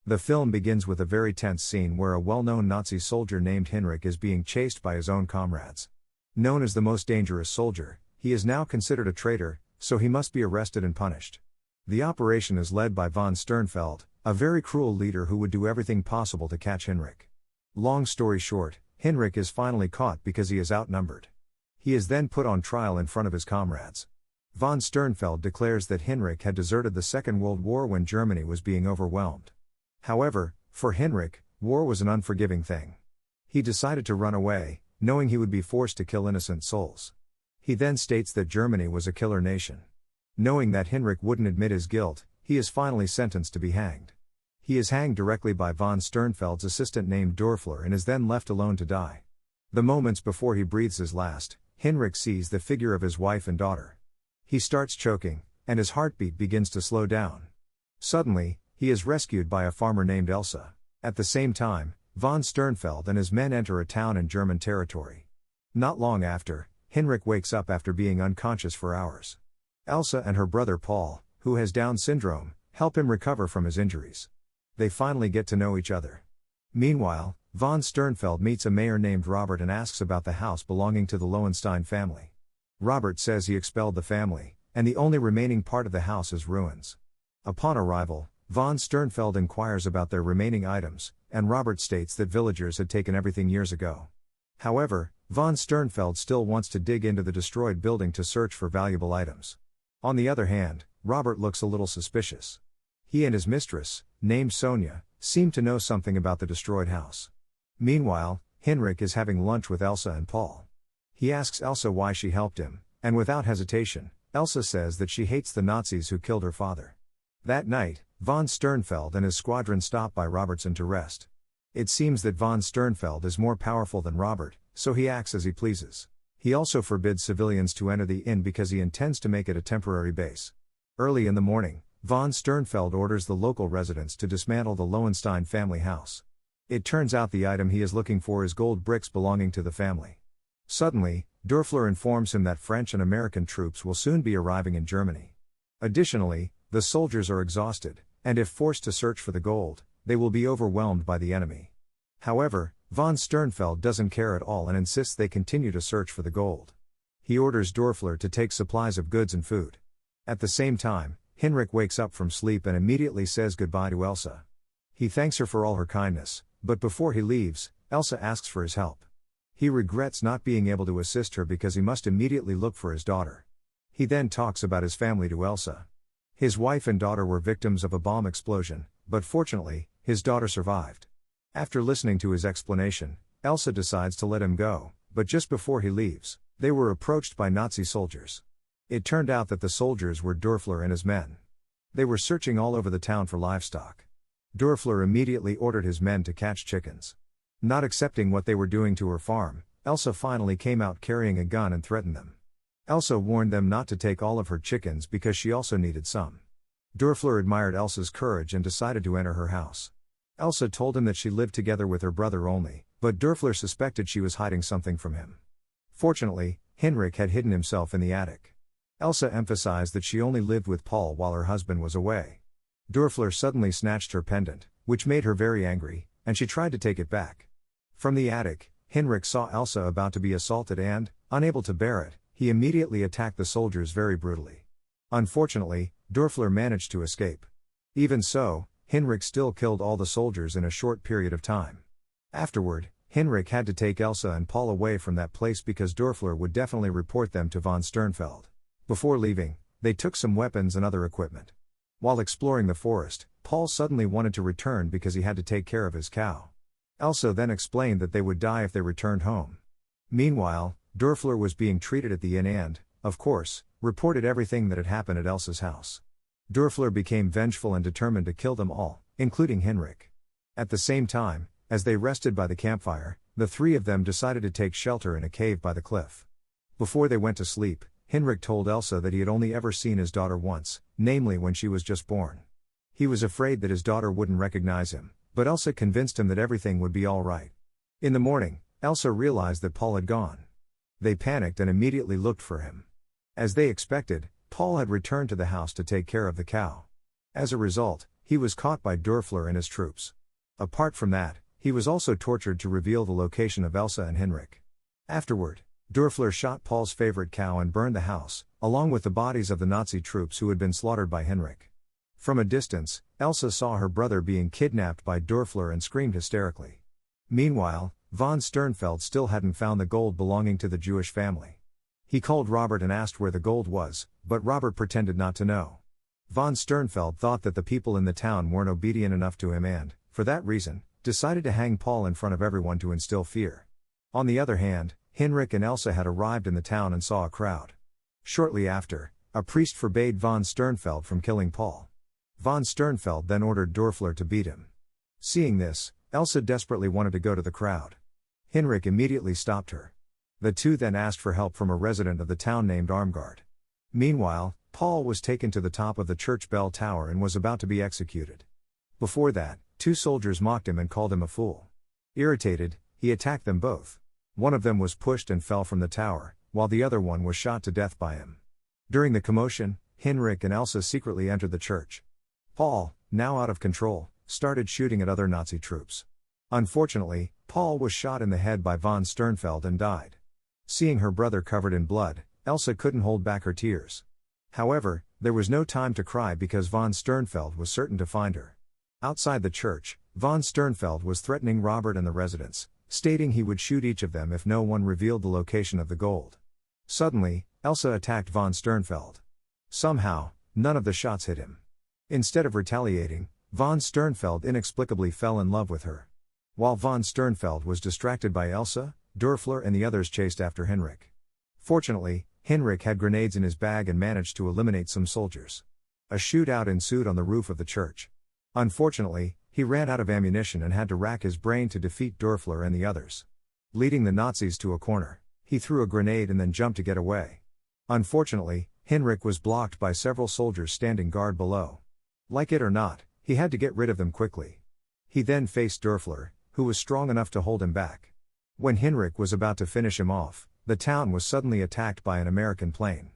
The film begins with a very tense scene where a well-known Nazi soldier named Hinrich is being chased by his own comrades. Known as the most dangerous soldier, he is now considered a traitor, so he must be arrested and punished. The operation is led by von Sternfeld, a very cruel leader who would do everything possible to catch Hinrich. Long story short, Hinrich is finally caught because he is outnumbered. He is then put on trial in front of his comrades. Von Sternfeld declares that Hinrich had deserted the Second World War when Germany was being overwhelmed. However, for Hinrich, war was an unforgiving thing. He decided to run away, knowing he would be forced to kill innocent souls. He then states that Germany was a killer nation. Knowing that Hinrich wouldn't admit his guilt, he is finally sentenced to be hanged. He is hanged directly by von Sternfeld's assistant named Dörfler and is then left alone to die. The moments before he breathes his last, Hinrich sees the figure of his wife and daughter. He starts choking, and his heartbeat begins to slow down. Suddenly, he is rescued by a farmer named Elsa. At the same time, von Sternfeld and his men enter a town in German territory. Not long after, Hinrich wakes up after being unconscious for hours. Elsa and her brother Paul, who has Down syndrome, help him recover from his injuries. They finally get to know each other. Meanwhile, von Sternfeld meets a mayor named Robert and asks about the house belonging to the Lowenstein family. Robert says he expelled the family, and the only remaining part of the house is ruins. Upon arrival, von Sternfeld inquires about their remaining items, and Robert states that villagers had taken everything years ago. However, von Sternfeld still wants to dig into the destroyed building to search for valuable items. On the other hand, Robert looks a little suspicious. He and his mistress, named Sonia, seem to know something about the destroyed house. Meanwhile, Hinrich is having lunch with Elsa and Paul. He asks Elsa why she helped him, and without hesitation, Elsa says that she hates the Nazis who killed her father. That night, von Sternfeld and his squadron stop by Robert's inn to rest. It seems that von Sternfeld is more powerful than Robert, so he acts as he pleases. He also forbids civilians to enter the inn because he intends to make it a temporary base. Early in the morning, von Sternfeld orders the local residents to dismantle the Lowenstein family house. It turns out the item he is looking for is gold bricks belonging to the family. Suddenly, Dörfler informs him that French and American troops will soon be arriving in Germany. Additionally, the soldiers are exhausted, and if forced to search for the gold, they will be overwhelmed by the enemy. However, von Sternfeld doesn't care at all and insists they continue to search for the gold. He orders Dörfler to take supplies of goods and food. At the same time, Hinrich wakes up from sleep and immediately says goodbye to Elsa. He thanks her for all her kindness, but before he leaves, Elsa asks for his help. He regrets not being able to assist her because he must immediately look for his daughter. He then talks about his family to Elsa. His wife and daughter were victims of a bomb explosion, but fortunately, his daughter survived. After listening to his explanation, Elsa decides to let him go, but just before he leaves, they were approached by Nazi soldiers. It turned out that the soldiers were Dörfler and his men. They were searching all over the town for livestock. Dörfler immediately ordered his men to catch chickens. Not accepting what they were doing to her farm, Elsa finally came out carrying a gun and threatened them. Elsa warned them not to take all of her chickens because she also needed some. Dörfler admired Elsa's courage and decided to enter her house. Elsa told him that she lived together with her brother only, but Dörfler suspected she was hiding something from him. Fortunately, Hinrich had hidden himself in the attic. Elsa emphasized that she only lived with Paul while her husband was away. Dörfler suddenly snatched her pendant, which made her very angry, and she tried to take it back. From the attic, Hinrich saw Elsa about to be assaulted and, unable to bear it, he immediately attacked the soldiers very brutally. Unfortunately, Dörfler managed to escape. Even so, Hinrich still killed all the soldiers in a short period of time. Afterward, Hinrich had to take Elsa and Paul away from that place because Dörfler would definitely report them to von Sternfeld. Before leaving, they took some weapons and other equipment. While exploring the forest, Paul suddenly wanted to return because he had to take care of his cow. Elsa then explained that they would die if they returned home. Meanwhile, Dörfler was being treated at the inn and, of course, reported everything that had happened at Elsa's house. Dörfler became vengeful and determined to kill them all, including Hinrich. At the same time, as they rested by the campfire, the three of them decided to take shelter in a cave by the cliff. Before they went to sleep, Hinrich told Elsa that he had only ever seen his daughter once, namely when she was just born. He was afraid that his daughter wouldn't recognize him, but Elsa convinced him that everything would be all right. In the morning, Elsa realized that Paul had gone. They panicked and immediately looked for him. As they expected, Paul had returned to the house to take care of the cow. As a result, He was caught by Dörfler and his troops. Apart from that, he was also tortured to reveal the location of Elsa and Hinrich. Afterward, Dörfler shot Paul's favorite cow and burned the house, along with the bodies of the Nazi troops who had been slaughtered by Hinrich. From a distance, Elsa saw her brother being kidnapped by Dörfler and screamed hysterically. Meanwhile, von Sternfeld still hadn't found the gold belonging to the Jewish family. He called Robert and asked where the gold was, but Robert pretended not to know. Von Sternfeld thought that the people in the town weren't obedient enough to him and, for that reason, decided to hang Paul in front of everyone to instill fear. On the other hand, Hinrich and Elsa had arrived in the town and saw a crowd. Shortly after, a priest forbade von Sternfeld from killing Paul. Von Sternfeld then ordered Dörfler to beat him. Seeing this, Elsa desperately wanted to go to the crowd. Hinrich immediately stopped her. The two then asked for help from a resident of the town named Armgard. Meanwhile, Paul was taken to the top of the church bell tower and was about to be executed. Before that, two soldiers mocked him and called him a fool. Irritated, he attacked them both. One of them was pushed and fell from the tower, while the other one was shot to death by him. During the commotion, Hinrich and Elsa secretly entered the church. Paul, now out of control, started shooting at other Nazi troops. Unfortunately, Paul was shot in the head by von Sternfeld and died. Seeing her brother covered in blood, Elsa couldn't hold back her tears. However, there was no time to cry because von Sternfeld was certain to find her. Outside the church, von Sternfeld was threatening Robert and the residents, stating he would shoot each of them if no one revealed the location of the gold. Suddenly, Elsa attacked von Sternfeld. Somehow, none of the shots hit him. Instead of retaliating, von Sternfeld inexplicably fell in love with her. While von Sternfeld was distracted by Elsa, Dörfler and the others chased after Hinrich. Fortunately, Hinrich had grenades in his bag and managed to eliminate some soldiers. A shootout ensued on the roof of the church. Unfortunately, he ran out of ammunition and had to rack his brain to defeat Dörfler and the others. Leading the Nazis to a corner, he threw a grenade and then jumped to get away. Unfortunately, Hinrich was blocked by several soldiers standing guard below. Like it or not, he had to get rid of them quickly. He then faced Dörfler, who was strong enough to hold him back. When Hinrich was about to finish him off, the town was suddenly attacked by an American plane.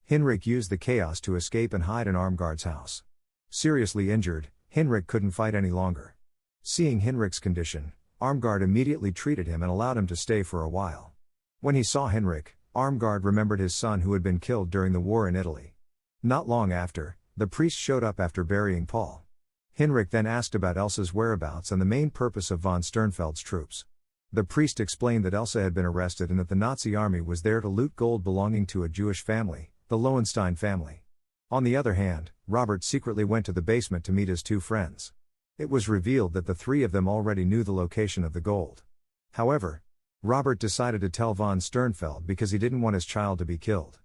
Hinrich used the chaos to escape and hide in Armgard's house. Seriously injured, Hinrich couldn't fight any longer. Seeing Hinrich's condition, Armgard immediately treated him and allowed him to stay for a while. When he saw Hinrich, Armgard remembered his son who had been killed during the war in Italy. Not long after, the priest showed up after burying Paul. Hinrich then asked about Elsa's whereabouts and the main purpose of von Sternfeld's troops. The priest explained that Elsa had been arrested and that the Nazi army was there to loot gold belonging to a Jewish family, the Lowenstein family. On the other hand, Robert secretly went to the basement to meet his two friends. It was revealed that the three of them already knew the location of the gold. However, Robert decided to tell von Sternfeld because he didn't want his child to be killed.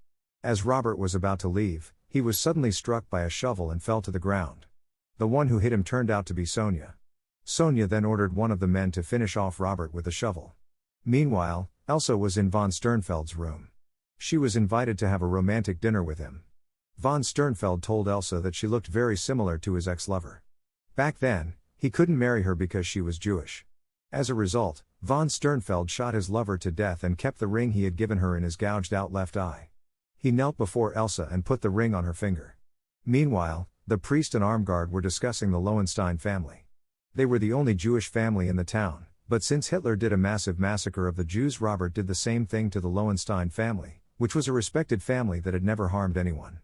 As Robert was about to leave, he was suddenly struck by a shovel and fell to the ground. The one who hit him turned out to be Sonia. Sonia then ordered one of the men to finish off Robert with a shovel. Meanwhile, Elsa was in von Sternfeld's room. She was invited to have a romantic dinner with him. Von Sternfeld told Elsa that she looked very similar to his ex-lover. Back then, he couldn't marry her because she was Jewish. As a result, von Sternfeld shot his lover to death and kept the ring he had given her in his gouged-out left eye. He knelt before Elsa and put the ring on her finger. Meanwhile, the priest and Armgard were discussing the Lowenstein family. They were the only Jewish family in the town, but since Hitler did a massive massacre of the Jews, Robert did the same thing to the Lowenstein family, which was a respected family that had never harmed anyone.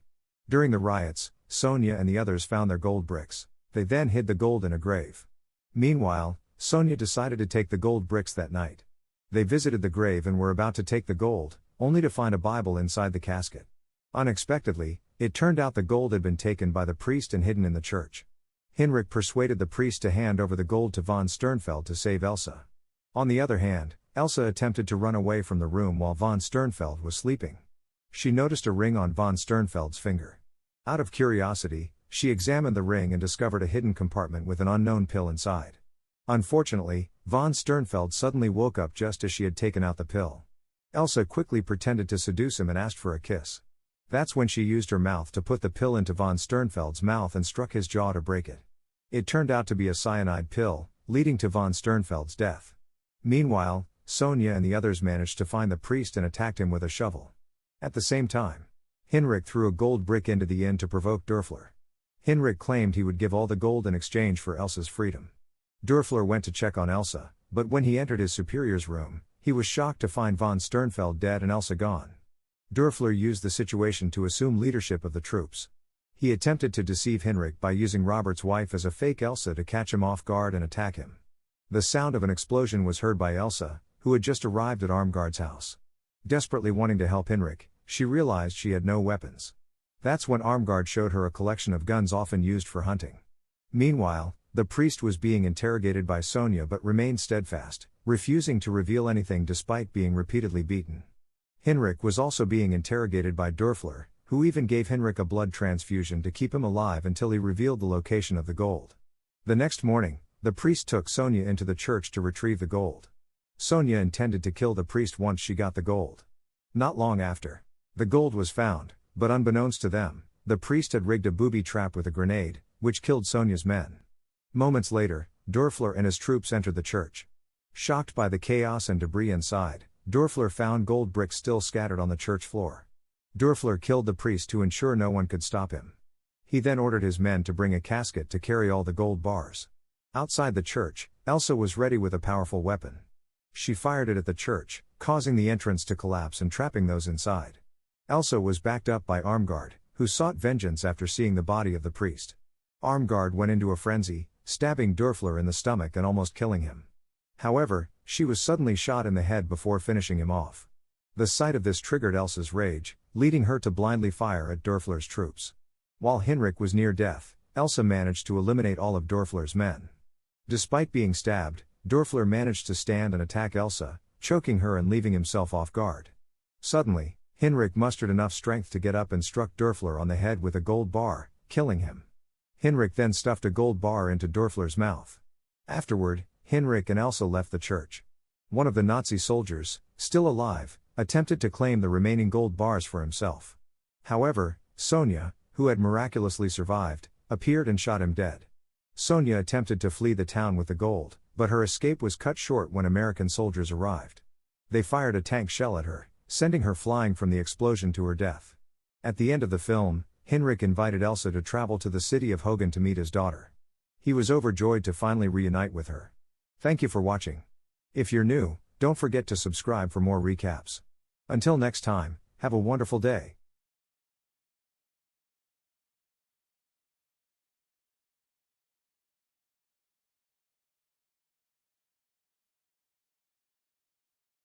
During the riots, Sonia and the others found their gold bricks. They then hid the gold in a grave. Meanwhile, Sonia decided to take the gold bricks that night. They visited the grave and were about to take the gold, only to find a Bible inside the casket. Unexpectedly, it turned out the gold had been taken by the priest and hidden in the church. Hinrich persuaded the priest to hand over the gold to von Sternfeld to save Elsa. On the other hand, Elsa attempted to run away from the room while von Sternfeld was sleeping. She noticed a ring on von Sternfeld's finger. Out of curiosity, she examined the ring and discovered a hidden compartment with an unknown pill inside. Unfortunately, von Sternfeld suddenly woke up just as she had taken out the pill. Elsa quickly pretended to seduce him and asked for a kiss. That's when she used her mouth to put the pill into von Sternfeld's mouth and struck his jaw to break it. It turned out to be a cyanide pill, leading to von Sternfeld's death. Meanwhile, Sonia and the others managed to find the priest and attacked him with a shovel. At the same time, Hinrich threw a gold brick into the inn to provoke Dörfler. Hinrich claimed he would give all the gold in exchange for Elsa's freedom. Dörfler went to check on Elsa, but when he entered his superior's room, he was shocked to find von Sternfeld dead and Elsa gone. Dörfler used the situation to assume leadership of the troops. He attempted to deceive Hinrich by using Robert's wife as a fake Elsa to catch him off guard and attack him. The sound of an explosion was heard by Elsa, who had just arrived at Armgard's house. Desperately wanting to help Hinrich, she realized she had no weapons. That's when Armgard showed her a collection of guns often used for hunting. Meanwhile, the priest was being interrogated by Sonia but remained steadfast, refusing to reveal anything despite being repeatedly beaten. Hinrich was also being interrogated by Dörfler, who even gave Hinrich a blood transfusion to keep him alive until he revealed the location of the gold. The next morning, the priest took Sonia into the church to retrieve the gold. Sonia intended to kill the priest once she got the gold. Not long after, the gold was found, but unbeknownst to them, the priest had rigged a booby trap with a grenade, which killed Sonia's men. Moments later, Dörfler and his troops entered the church. Shocked by the chaos and debris inside, Dörfler found gold bricks still scattered on the church floor. Dörfler killed the priest to ensure no one could stop him. He then ordered his men to bring a casket to carry all the gold bars. Outside the church, Elsa was ready with a powerful weapon. She fired it at the church, causing the entrance to collapse and trapping those inside. Elsa was backed up by Armgard, who sought vengeance after seeing the body of the priest. Armgard went into a frenzy, stabbing Dörfler in the stomach and almost killing him. However, she was suddenly shot in the head before finishing him off. The sight of this triggered Elsa's rage, leading her to blindly fire at Dörfler's troops. While Hinrich was near death, Elsa managed to eliminate all of Dörfler's men. Despite being stabbed, Dörfler managed to stand and attack Elsa, choking her and leaving himself off guard. Suddenly, Hinrich mustered enough strength to get up and struck Dörfler on the head with a gold bar, killing him. Hinrich then stuffed a gold bar into Dörfler's mouth. Afterward, Hinrich and Elsa left the church. One of the Nazi soldiers, still alive, attempted to claim the remaining gold bars for himself. However, Sonia, who had miraculously survived, appeared and shot him dead. Sonia attempted to flee the town with the gold, but her escape was cut short when American soldiers arrived. They fired a tank shell at her, sending her flying from the explosion to her death. At the end of the film, Hinrich invited Elsa to travel to the city of Hogan to meet his daughter. He was overjoyed to finally reunite with her. Thank you for watching. If you're new, don't forget to subscribe for more recaps. Until next time, have a wonderful day.